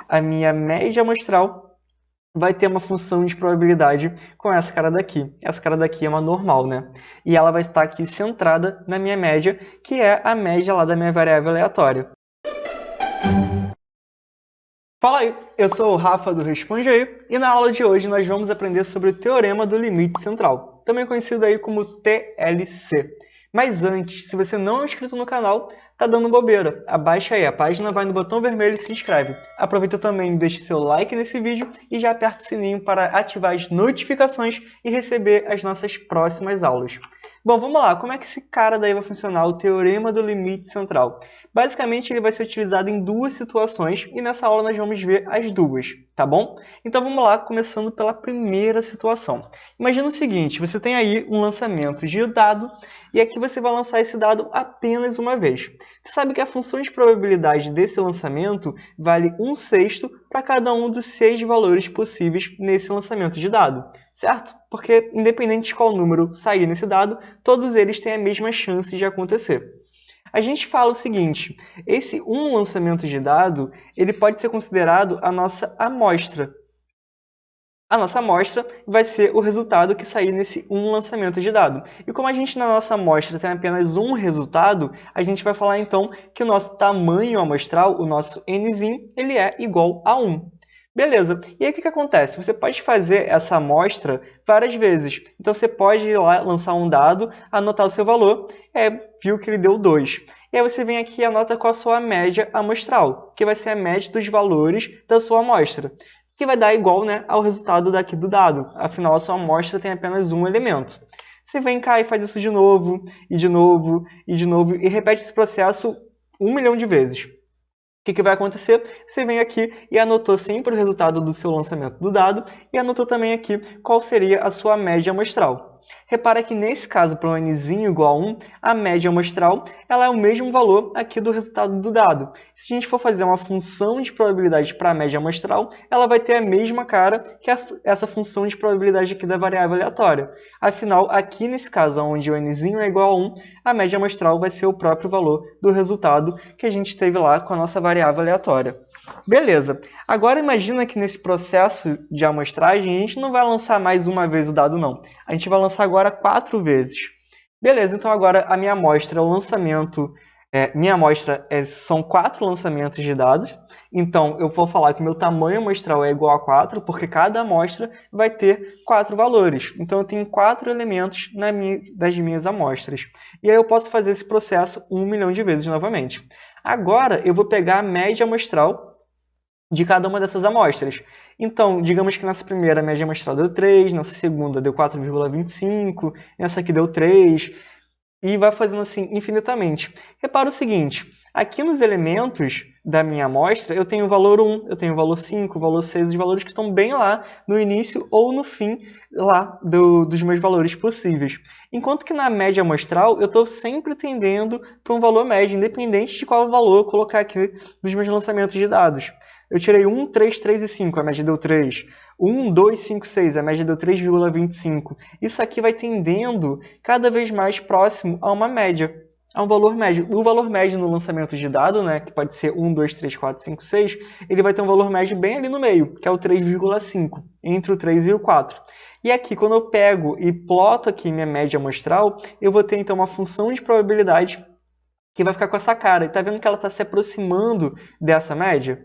a minha média amostral vai ter uma função de probabilidade com essa cara daqui. Essa cara daqui é uma normal, né? E ela vai estar aqui centrada na minha média, que é a média lá da minha variável aleatória. Fala aí, eu sou o Rafa do Responde Aí, e na aula de hoje nós vamos aprender sobre o Teorema do Limite Central, também conhecido aí como TLC. Mas antes, se você não é inscrito no canal, tá dando bobeira. Abaixa aí a página, vai no botão vermelho e se inscreve. Aproveita também e deixe seu like nesse vídeo e já aperta o sininho para ativar as notificações e receber as nossas próximas aulas. Bom, vamos lá. Como é que esse cara daí vai funcionar, o Teorema do Limite Central? Basicamente, ele vai ser utilizado em duas situações e nessa aula nós vamos ver as duas, tá bom? Então vamos lá, começando pela primeira situação. Imagina o seguinte, você tem aí um lançamento de dado e aqui você vai lançar esse dado apenas uma vez. Você sabe que a função de probabilidade desse lançamento vale 1/6 para cada um dos 6 valores possíveis nesse lançamento de dado, certo? Porque independente de qual número sair nesse dado, todos eles têm a mesma chance de acontecer. A gente fala o seguinte, esse lançamento de dado, ele pode ser considerado a nossa amostra. A nossa amostra vai ser o resultado que sair nesse lançamento de dado. E como a gente na nossa amostra tem apenas um resultado, a gente vai falar então que o nosso tamanho amostral, o nosso nzinho, ele é igual a 1. Beleza, e aí o que acontece? Você pode fazer essa amostra várias vezes. Então você pode ir lá, lançar um dado, anotar o seu valor, viu que ele deu 2. E aí você vem aqui e anota qual a sua média amostral, que vai ser a média dos valores da sua amostra, que vai dar igual, né, ao resultado daqui do dado. Afinal, a sua amostra tem apenas um elemento. Você vem cá e faz isso de novo, e de novo, e de novo, e repete esse processo 1 milhão de vezes. O que vai acontecer? Você vem aqui e anotou sempre o resultado do seu lançamento do dado e anotou também aqui qual seria a sua média amostral. Repara que nesse caso, para um nzinho igual a 1, a média amostral ela é o mesmo valor aqui do resultado do dado. Se a gente for fazer uma função de probabilidade para a média amostral, ela vai ter a mesma cara que essa função de probabilidade aqui da variável aleatória. Afinal, aqui nesse caso, onde o nzinho é igual a 1, a média amostral vai ser o próprio valor do resultado que a gente teve lá com a nossa variável aleatória. Beleza. Agora imagina que nesse processo de amostragem a gente não vai lançar mais uma vez o dado, não. A gente vai lançar agora 4 vezes. Beleza, então agora a minha amostra é o lançamento... minha amostra são 4 lançamentos de dados. Então eu vou falar que meu tamanho amostral é igual a 4, porque cada amostra vai ter 4 valores. Então eu tenho 4 elementos das minhas amostras. E aí eu posso fazer esse processo 1 milhão de vezes novamente. Agora eu vou pegar a média amostral de cada uma dessas amostras. Então, digamos que nessa primeira a média amostral deu 3, nessa segunda deu 4,25, nessa aqui deu 3, e vai fazendo assim infinitamente. Repara o seguinte, aqui nos elementos da minha amostra eu tenho o valor 1, eu tenho o valor 5, o valor 6, os valores que estão bem lá no início ou no fim lá dos meus valores possíveis. Enquanto que na média amostral eu estou sempre tendendo para um valor médio, independente de qual valor eu colocar aqui dos meus lançamentos de dados. Eu tirei 1, 3, 3 e 5, a média deu 3. 1, 2, 5, 6, a média deu 3,25. Isso aqui vai tendendo cada vez mais próximo a uma média, a um valor médio. O valor médio no lançamento de dado, né, que pode ser 1, 2, 3, 4, 5, 6, ele vai ter um valor médio bem ali no meio, que é o 3,5, entre o 3 e o 4. E aqui, quando eu pego e ploto aqui minha média amostral, eu vou ter então uma função de probabilidade que vai ficar com essa cara. E está vendo que ela está se aproximando dessa média?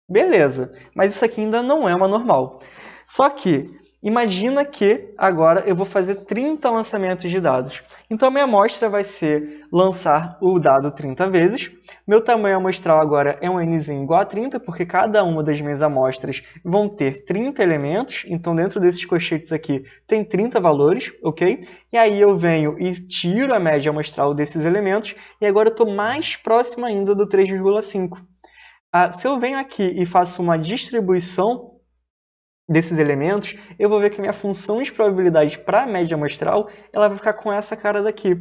Beleza, mas isso aqui ainda não é uma normal. Só que, imagina que agora eu vou fazer 30 lançamentos de dados. Então, a minha amostra vai ser lançar o dado 30 vezes. Meu tamanho amostral agora é um nzinho igual a 30, porque cada uma das minhas amostras vão ter 30 elementos. Então, dentro desses colchetes aqui, tem 30 valores, ok? E aí eu venho e tiro a média amostral desses elementos. E agora eu estou mais próximo ainda do 3,5. Se eu venho aqui e faço uma distribuição desses elementos, eu vou ver que minha função de probabilidade para a média amostral ela vai ficar com essa cara daqui.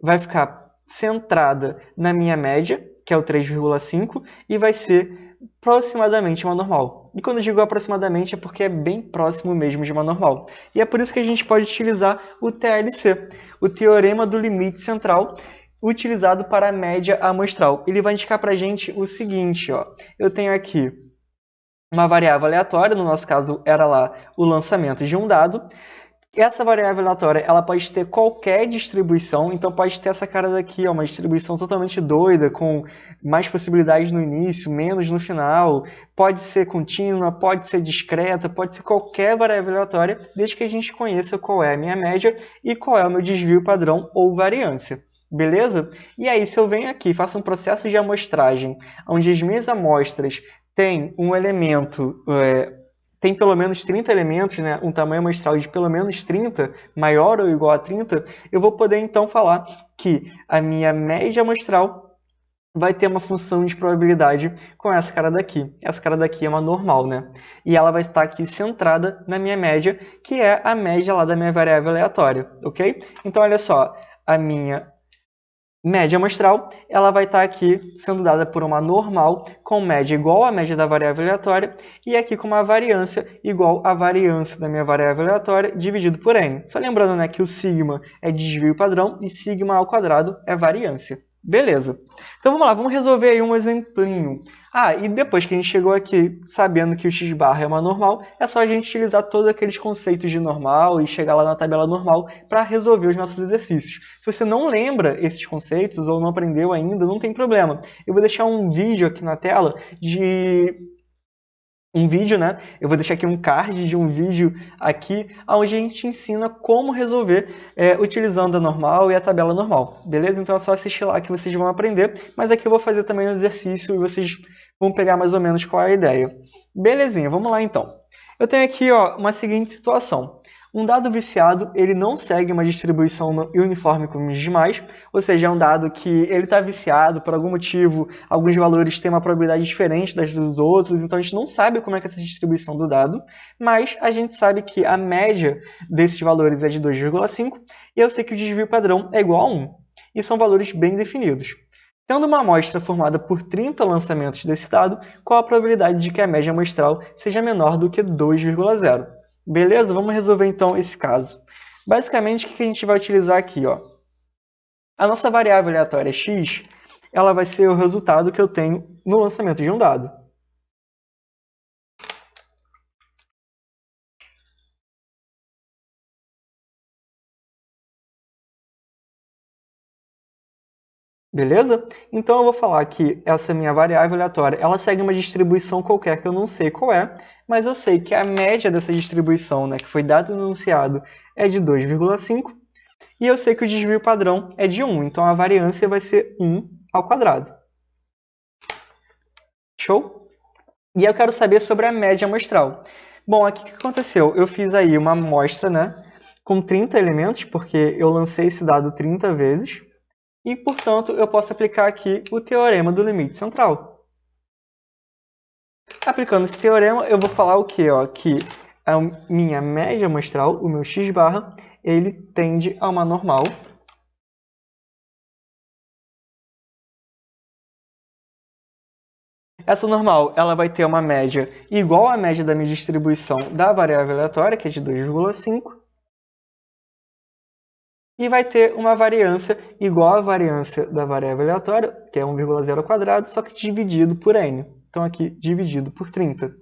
Vai ficar centrada na minha média, que é o 3,5, e vai ser aproximadamente uma normal. E quando eu digo aproximadamente é porque é bem próximo mesmo de uma normal. E é por isso que a gente pode utilizar o TLC, o Teorema do Limite Central, utilizado para a média amostral. Ele vai indicar para a gente o seguinte, ó. Eu tenho aqui uma variável aleatória, no nosso caso era lá o lançamento de um dado. Essa variável aleatória, ela pode ter qualquer distribuição, então pode ter essa cara daqui, ó, uma distribuição totalmente doida, com mais possibilidades no início, menos no final, pode ser contínua, pode ser discreta, pode ser qualquer variável aleatória, desde que a gente conheça qual é a minha média e qual é o meu desvio padrão ou variância. Beleza? E aí, se eu venho aqui e faço um processo de amostragem, onde as minhas amostras têm um elemento... tem pelo menos 30 elementos, né, um tamanho amostral de pelo menos 30, maior ou igual a 30, eu vou poder então falar que a minha média amostral vai ter uma função de probabilidade com essa cara daqui. Essa cara daqui é uma normal, né? E ela vai estar aqui centrada na minha média, que é a média lá da minha variável aleatória, ok? Então, olha só, a minha média amostral, ela vai estar aqui sendo dada por uma normal com média igual à média da variável aleatória e aqui com uma variância igual à variância da minha variável aleatória dividido por n. Só lembrando, né, que o sigma é desvio padrão e sigma ao quadrado é variância. Beleza. Então vamos lá, vamos resolver aí um exemplinho. E depois que a gente chegou aqui sabendo que o x-barra é uma normal, é só a gente utilizar todos aqueles conceitos de normal e chegar lá na tabela normal para resolver os nossos exercícios. Se você não lembra esses conceitos ou não aprendeu ainda, não tem problema. Eu vou deixar um vídeo aqui na tela né? Eu vou deixar aqui um card de um vídeo aqui, onde a gente ensina como resolver utilizando a normal e a tabela normal, beleza? Então é só assistir lá que vocês vão aprender, mas aqui eu vou fazer também um exercício e vocês vão pegar mais ou menos qual é a ideia. Belezinha, vamos lá então. Eu tenho aqui uma seguinte situação. Um dado viciado, ele não segue uma distribuição uniforme como os demais, ou seja, é um dado que ele está viciado por algum motivo, alguns valores têm uma probabilidade diferente das dos outros, então a gente não sabe como é que é essa distribuição do dado, mas a gente sabe que a média desses valores é de 2,5 e eu sei que o desvio padrão é igual a 1, e são valores bem definidos. Tendo uma amostra formada por 30 lançamentos desse dado, qual a probabilidade de que a média amostral seja menor do que 2,0? Beleza? Vamos resolver então esse caso. Basicamente, o que a gente vai utilizar aqui? A nossa variável aleatória x, ela vai ser o resultado que eu tenho no lançamento de um dado. Beleza? Então eu vou falar que essa minha variável aleatória, ela segue uma distribuição qualquer que eu não sei qual é, mas eu sei que a média dessa distribuição, né, que foi dado no enunciado, é de 2,5, e eu sei que o desvio padrão é de 1, então a variância vai ser 1 ao quadrado. Show? E eu quero saber sobre a média amostral. Bom, aqui o que aconteceu? Eu fiz aí uma amostra, né, com 30 elementos, porque eu lancei esse dado 30 vezes, e, portanto, eu posso aplicar aqui o teorema do limite central. Aplicando esse teorema, eu vou falar o quê? Que a minha média amostral, o meu x-barra, ele tende a uma normal. Essa normal, ela vai ter uma média igual à média da minha distribuição da variável aleatória, que é de 2,5. E vai ter uma variância igual à variância da variável aleatória, que é 1,0 ao quadrado, só que dividido por n. Então, aqui, dividido por 30.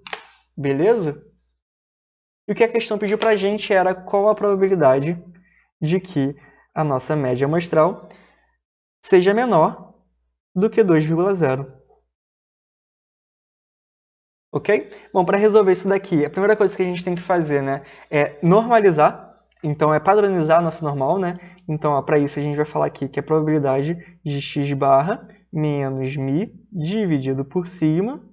Beleza? E o que a questão pediu para a gente era qual a probabilidade de que a nossa média amostral seja menor do que 2,0. Ok? Bom, para resolver isso daqui, a primeira coisa que a gente tem que fazer, né, é normalizar. Então, é padronizar a nossa normal, né? Então, para isso, a gente vai falar aqui que a probabilidade de x barra menos μ dividido por sigma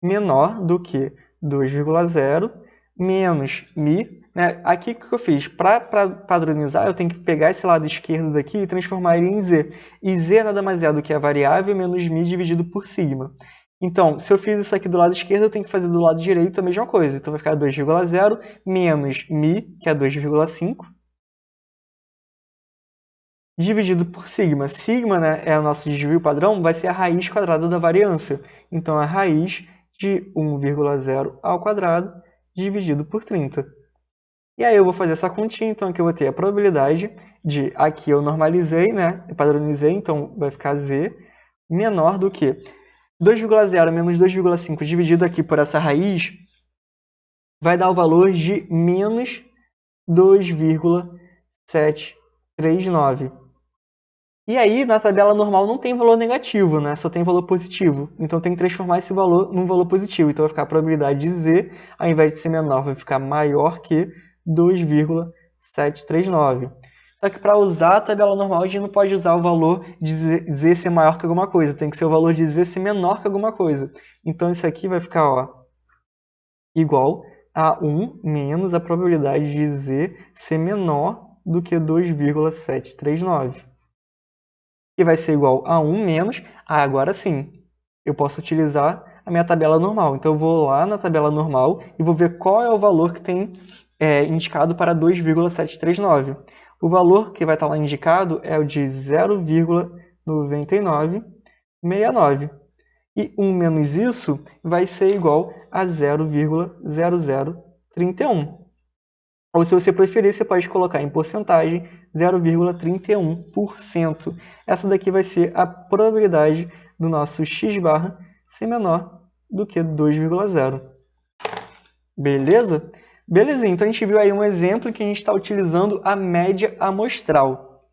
menor do que 2,0 menos μ. Né? Aqui, o que eu fiz? Para padronizar, eu tenho que pegar esse lado esquerdo daqui e transformar ele em z. E z nada mais é do que a variável menos μ dividido por sigma. Então, se eu fiz isso aqui do lado esquerdo, eu tenho que fazer do lado direito a mesma coisa. Então, vai ficar 2,0 menos μ, que é 2,5, dividido por sigma. Sigma, né, é o nosso desvio padrão, vai ser a raiz quadrada da variância. Então, a raiz de 1,0 ao quadrado dividido por 30. E aí eu vou fazer essa continha, então aqui eu vou ter a probabilidade de, aqui eu normalizei, né, eu padronizei, então vai ficar z menor do que 2,0 menos 2,5 dividido aqui por essa raiz, vai dar o valor de menos 2,739. E aí, na tabela normal não tem valor negativo, né? Só tem valor positivo. Então tem que transformar esse valor num valor positivo. Então vai ficar a probabilidade de Z, ao invés de ser menor, vai ficar maior que 2,739. Só que para usar a tabela normal, a gente não pode usar o valor de Z ser maior que alguma coisa. Tem que ser o valor de Z ser menor que alguma coisa. Então isso aqui vai ficar, ó, igual a 1 menos a probabilidade de Z ser menor do que 2,739. Que vai ser igual a 1 menos... agora sim, eu posso utilizar a minha tabela normal. Então eu vou lá na tabela normal e vou ver qual é o valor que tem indicado para 2,739. O valor que vai estar lá indicado é o de 0,9969. E 1 menos isso vai ser igual a 0,0031. Ou se você preferir, você pode colocar em porcentagem 0,31%. Essa daqui vai ser a probabilidade do nosso x barra ser menor do que 2,0. Beleza? Belezinha, então a gente viu aí um exemplo que a gente está utilizando a média amostral.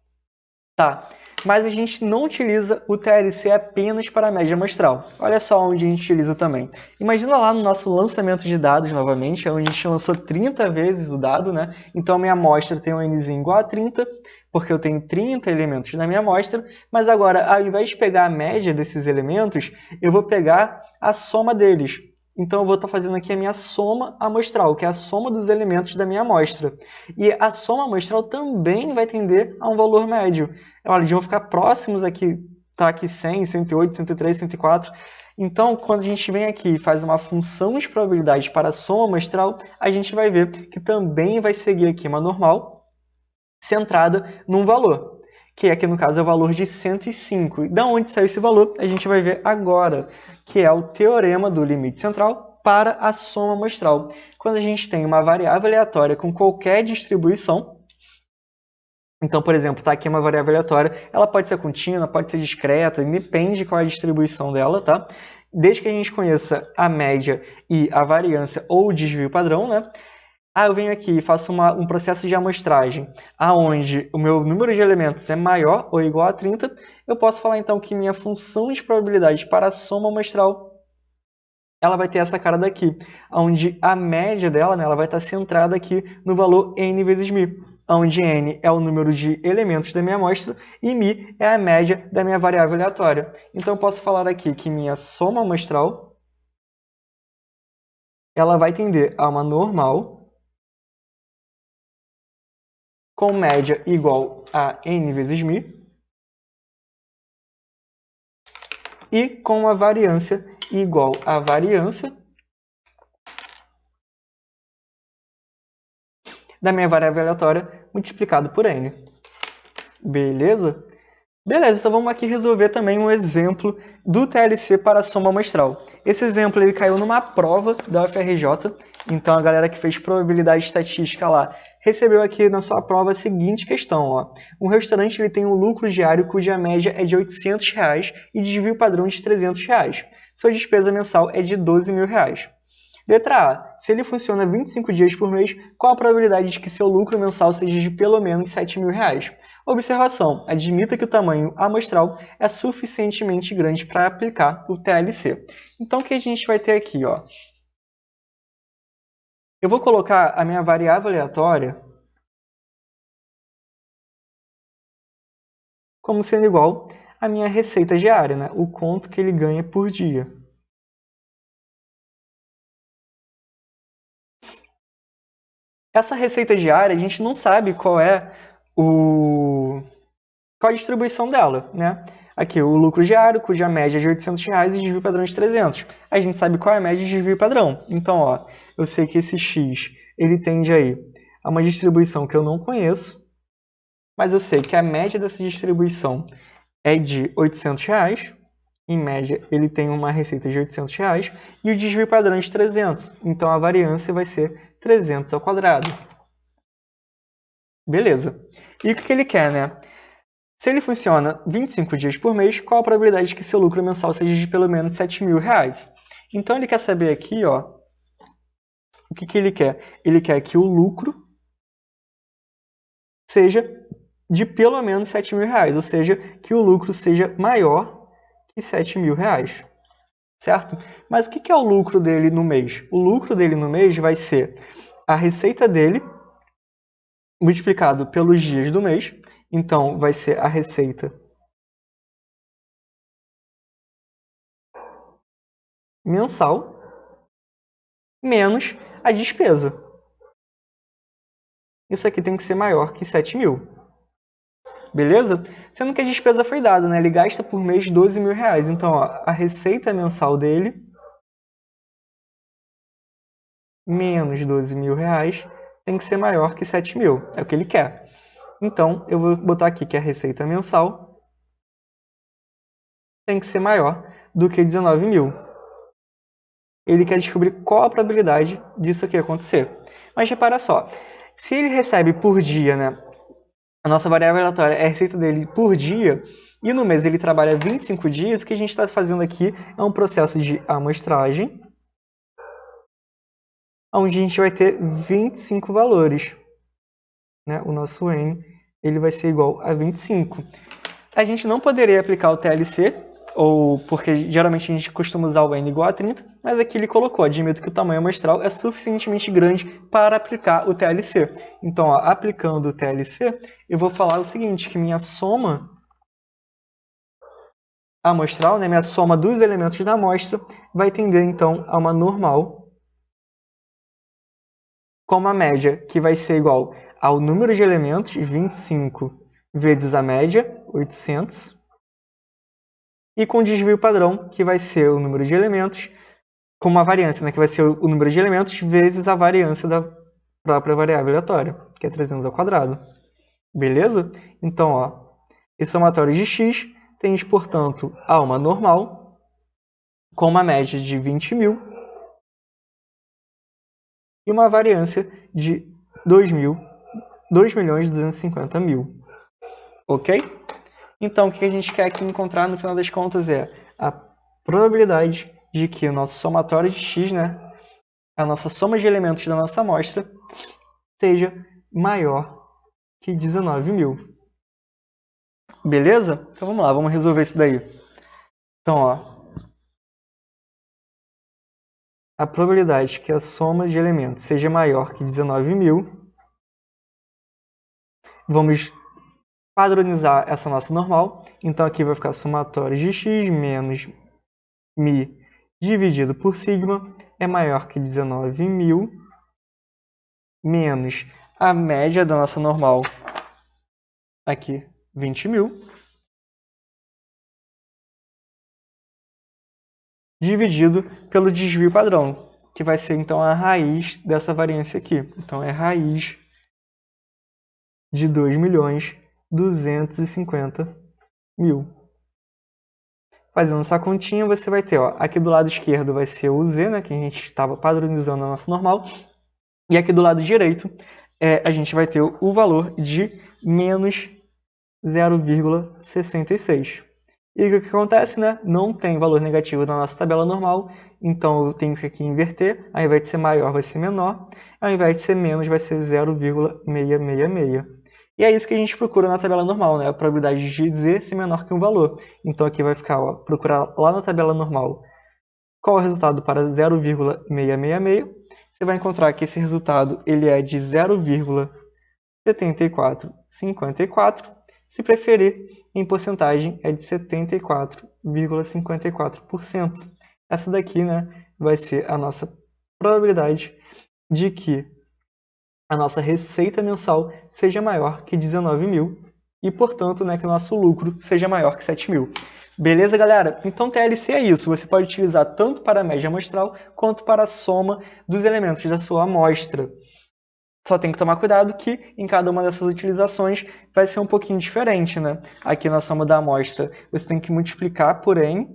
Tá, mas a gente não utiliza o TLC apenas para a média amostral. Olha só onde a gente utiliza também. Imagina lá no nosso lançamento de dados, novamente, onde a gente lançou 30 vezes o dado, né? Então a minha amostra tem um nzinho igual a 30, porque eu tenho 30 elementos na minha amostra, mas agora, ao invés de pegar a média desses elementos, eu vou pegar a soma deles. Então eu vou estar fazendo aqui a minha soma amostral, que é a soma dos elementos da minha amostra. E a soma amostral também vai tender a um valor médio. Olha, eles vão ficar próximos aqui, tá aqui 100, 108, 103, 104. Então, quando a gente vem aqui e faz uma função de probabilidade para a soma amostral, a gente vai ver que também vai seguir aqui uma normal centrada num valor, que aqui no caso é o valor de 105. E da onde saiu esse valor, a gente vai ver agora, que é o teorema do limite central para a soma amostral. Quando a gente tem uma variável aleatória com qualquer distribuição, então, por exemplo, está aqui uma variável aleatória, ela pode ser contínua, pode ser discreta, depende de qual é a distribuição dela, tá? Desde que a gente conheça a média e a variância ou o desvio padrão, né? Eu venho aqui e faço um processo de amostragem, aonde o meu número de elementos é maior ou igual a 30, eu posso falar então que minha função de probabilidade para a soma amostral, ela vai ter essa cara daqui, onde a média dela, né, ela vai estar centrada aqui no valor n vezes μ, onde n é o número de elementos da minha amostra e μ é a média da minha variável aleatória. Então eu posso falar aqui que minha soma amostral, ela vai tender a uma normal com média igual a n vezes μ e com a variância igual a variância da minha variável aleatória multiplicado por n. Beleza? Beleza, então vamos aqui resolver também um exemplo do TLC para a soma amostral. Esse exemplo ele caiu numa prova da UFRJ, então a galera que fez probabilidade estatística lá recebeu aqui na sua prova a seguinte questão. Ó. Um restaurante ele tem um lucro diário cuja média é de R$ 800 e desvio padrão de R$ 300. Sua despesa mensal é de R$ 12.000. Letra A. Se ele funciona 25 dias por mês, qual a probabilidade de que seu lucro mensal seja de pelo menos R$ 7.000? Observação. Admita que o tamanho amostral é suficientemente grande para aplicar o TLC. Então, o que a gente vai ter aqui? Ó? Eu vou colocar a minha variável aleatória como sendo igual à minha receita diária, né? O quanto que ele ganha por dia. Essa receita diária, a gente não sabe qual é qual a distribuição dela, né? Aqui, o lucro diário, cuja média é de R$ 800 e desvio padrão de 300. A gente sabe qual é a média de desvio padrão. Então, ó, eu sei que esse x, ele tende aí a uma distribuição que eu não conheço, mas eu sei que a média dessa distribuição é de R$ 800. Em média, ele tem uma receita de R$ 800 e o desvio padrão é de 300. Então, a variância vai ser 300 ao quadrado. Beleza. E o que ele quer, né? Se ele funciona 25 dias por mês, qual a probabilidade de que seu lucro mensal seja de pelo menos R$ 7.000? Então, ele quer saber aqui, ó, o que ele quer? Ele quer que o lucro seja de pelo menos R$7.000, ou seja, que o lucro seja maior que R$7.000, certo? Mas o que é o lucro dele no mês? O lucro dele no mês vai ser a receita dele multiplicado pelos dias do mês, então vai ser a receita mensal menos a despesa. Isso aqui tem que ser maior que 7.000. Beleza? Sendo que a despesa foi dada, né? Ele gasta por mês R$12.000. Então, ó, a receita mensal dele menos R$12.000 tem que ser maior que 7.000. É o que ele quer. Então, eu vou botar aqui que a receita mensal tem que ser maior do que 19.000. Ele quer descobrir qual a probabilidade disso aqui acontecer. Mas repara só, se ele recebe por dia, né? A nossa variável aleatória é a receita dele por dia, e no mês ele trabalha 25 dias, o que a gente está fazendo aqui é um processo de amostragem, onde a gente vai ter 25 valores. Né? O nosso N ele vai ser igual a 25. A gente não poderia aplicar o TLC, porque geralmente a gente costuma usar o N igual a 30, mas aqui ele colocou, admito que o tamanho amostral é suficientemente grande para aplicar o TLC. Então, ó, aplicando o TLC, eu vou falar o seguinte, que minha soma amostral, né, minha soma dos elementos da amostra, vai tender então a uma normal, com uma média que vai ser igual ao número de elementos, 25 vezes a média, 800, e com desvio padrão, que vai ser o número de elementos, com uma variância, né, que vai ser o número de elementos vezes a variância da própria variável aleatória, que é 300 ao quadrado. Beleza? Então, ó, esse somatório de x tende, portanto, a uma normal, com uma média de 20.000 e uma variância de 2.250.000. Ok? Então, o que a gente quer aqui encontrar no final das contas é a probabilidade de que o nosso somatório de x, né, a nossa soma de elementos da nossa amostra, seja maior que 19.000. Beleza? Então vamos lá, vamos resolver isso daí. Então, ó, a probabilidade que a soma de elementos seja maior que 19.000, vamos padronizar essa nossa normal. Então aqui vai ficar somatório de x menos μ dividido por sigma é maior que 19.000 menos a média da nossa normal, aqui 20.000, dividido pelo desvio padrão, que vai ser então a raiz dessa variância aqui. Então é raiz de 2.250.000. Fazendo essa continha, você vai ter, ó, aqui do lado esquerdo vai ser o z, né, que a gente estava padronizando a nossa normal, e aqui do lado direito a gente vai ter o valor de menos 0,66. E o que acontece, né? Não tem valor negativo na nossa tabela normal, então eu tenho que aqui inverter, ao invés de ser maior vai ser menor, ao invés de ser menos vai ser 0,666. E é isso que a gente procura na tabela normal, né? A probabilidade de z ser menor que um valor. Então aqui vai ficar, ó, procurar lá na tabela normal qual é o resultado para 0,666. Você vai encontrar que esse resultado ele é de 0,7454. Se preferir, em porcentagem é de 74,54%. Essa daqui, né, vai ser a nossa probabilidade de que a nossa receita mensal seja maior que 19.000 e, portanto, né, que o nosso lucro seja maior que 7.000. Beleza, galera? Então, TLC é isso. Você pode utilizar tanto para a média amostral quanto para a soma dos elementos da sua amostra. Só tem que tomar cuidado que em cada uma dessas utilizações vai ser um pouquinho diferente, né? Aqui na soma da amostra, você tem que multiplicar por N,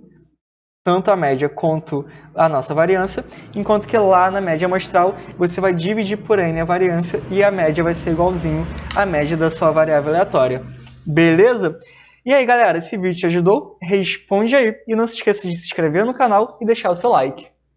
tanto a média quanto a nossa variância, enquanto que lá na média amostral, você vai dividir por N a variância e a média vai ser igualzinho à média da sua variável aleatória. Beleza? E aí, galera, esse vídeo te ajudou? Responde aí e não se esqueça de se inscrever no canal e deixar o seu like.